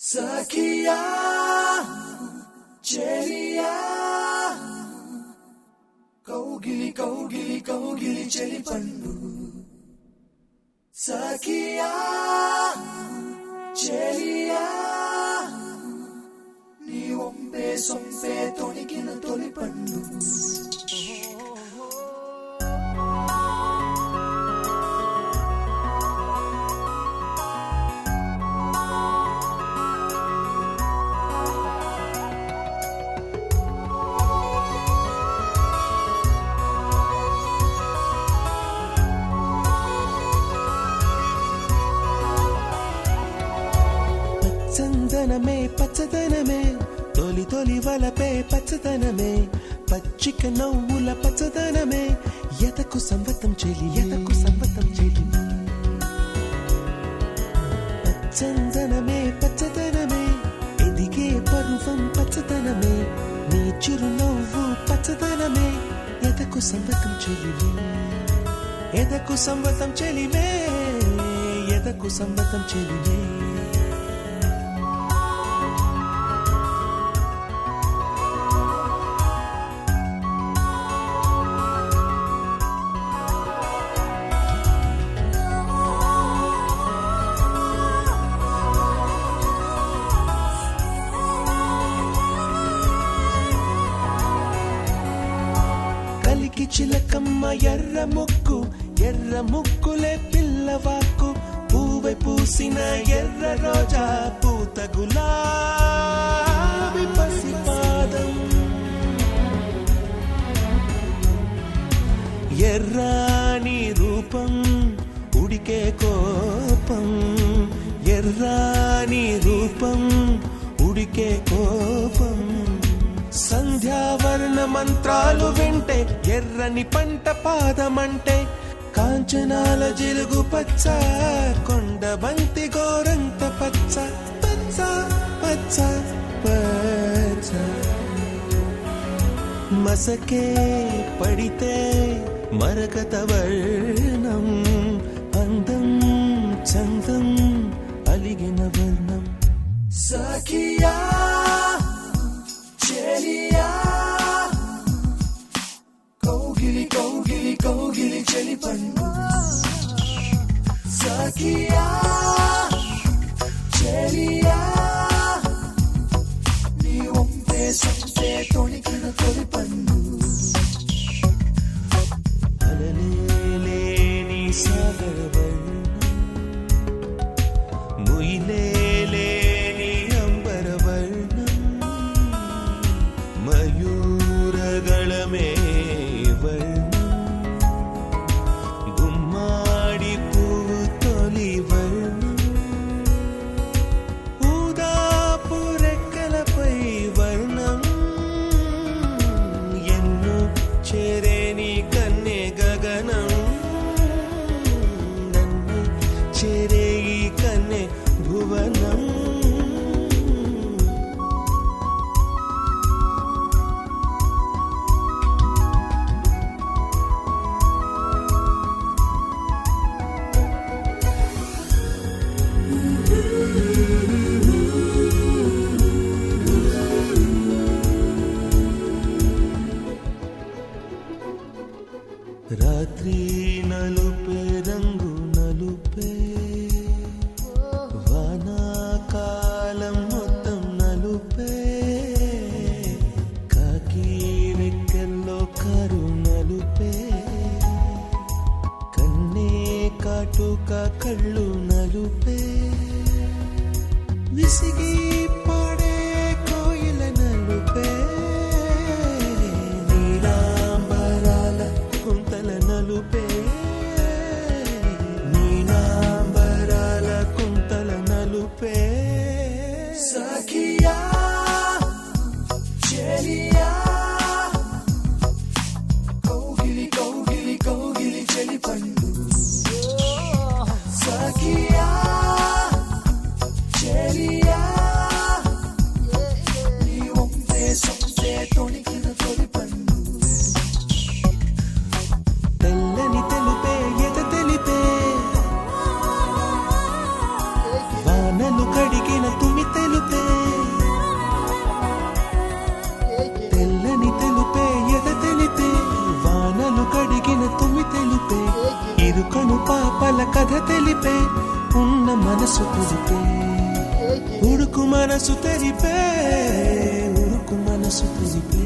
సఖియా చెలియా కౌగిలి కౌగిలి కౌగిలి చెలి పండు సఖియా చెలియా నీ ఒంపే సొంపే తొణికిన తొలి పండు చందనమే పచ్చదనమే తొలి తొలి వలపే పచ్చదనమే పచ్చిక నవ్వుల పచ్చదనమే ఎతకు సంవతం చెలి పచ్చందనమే పచ్చదనమే ఎదిగే పరువం పచ్చదనమే నీ చిరునవ్వు పచ్చదనమే ఎతకు సంవతం చెలివే ఎదకు సంవతం చెలివే ఎదకు సంవతం చెలివే కలికి చిలకమ్మ ఎర్ర ముక్కులే పిల్లవాకు పూవై పూసిన ఎర్ర రోజా పూత గులాబీ పసిపాదం ఎర్రాని రూపం ఉడికే కోపం ఎర్రాని రూపం ఉడికే కోపం సంధ్యావర్ణ మంత్రాలు వింటే ఎర్రని పంట పాదమంటే కాంచనాల జిలుగు పచ్చ కొండ బంతి గోరంత పచ్చ పచ్చ పచ్చ పచ్చ మసకే పడితే మరకత వర్ణం అందం చందం అలిగిన వర్ణం సఖియా చెలియా కౌగిలి కౌగిలి కౌగిలి చెలి పండు సఖియా చెలియా నీ ఒంపే సొంపే తొణికిన తొలి పండు అలలేని సాగర వర్ణం ముయిలేని అంబర వర్ణం మయూరగళమే వర్ణం గుమ్మాడి పువ్వు తొలి వర్ణం ఊదాపు రెక్కలపై వర్ణం ఎన్ను చేరేని కన్నె గగనం నన్ను చేరే ఈ కన్నె భువనం రాత్రి నలుపే రంగు నలుపే వానాకాలం మొత్తం నలుపే కాకి రెక్కల్లో కారు నలుపే కన్నే కాటుక కళ్ళు నలుపే విసిగి పాడే కోయిల నలుపే నీలాంబరాల కుంతల నలుపే నీలాంబరాల కుంతల నలుపే సఖియా చెలియా కౌగిలి కౌగిలి కౌగిలి చెలి పండు సఖియా చెలియా నీ ఒంపే సొంపే తొణికిన తొలి పండు తెల్లని తెలుపే ఎద తెలిపే వానలు కడిగిన తుమి తెలు తెలిపే ఉడుకు మనసు తెలిపే ఉడుకు మనసు తెలిపే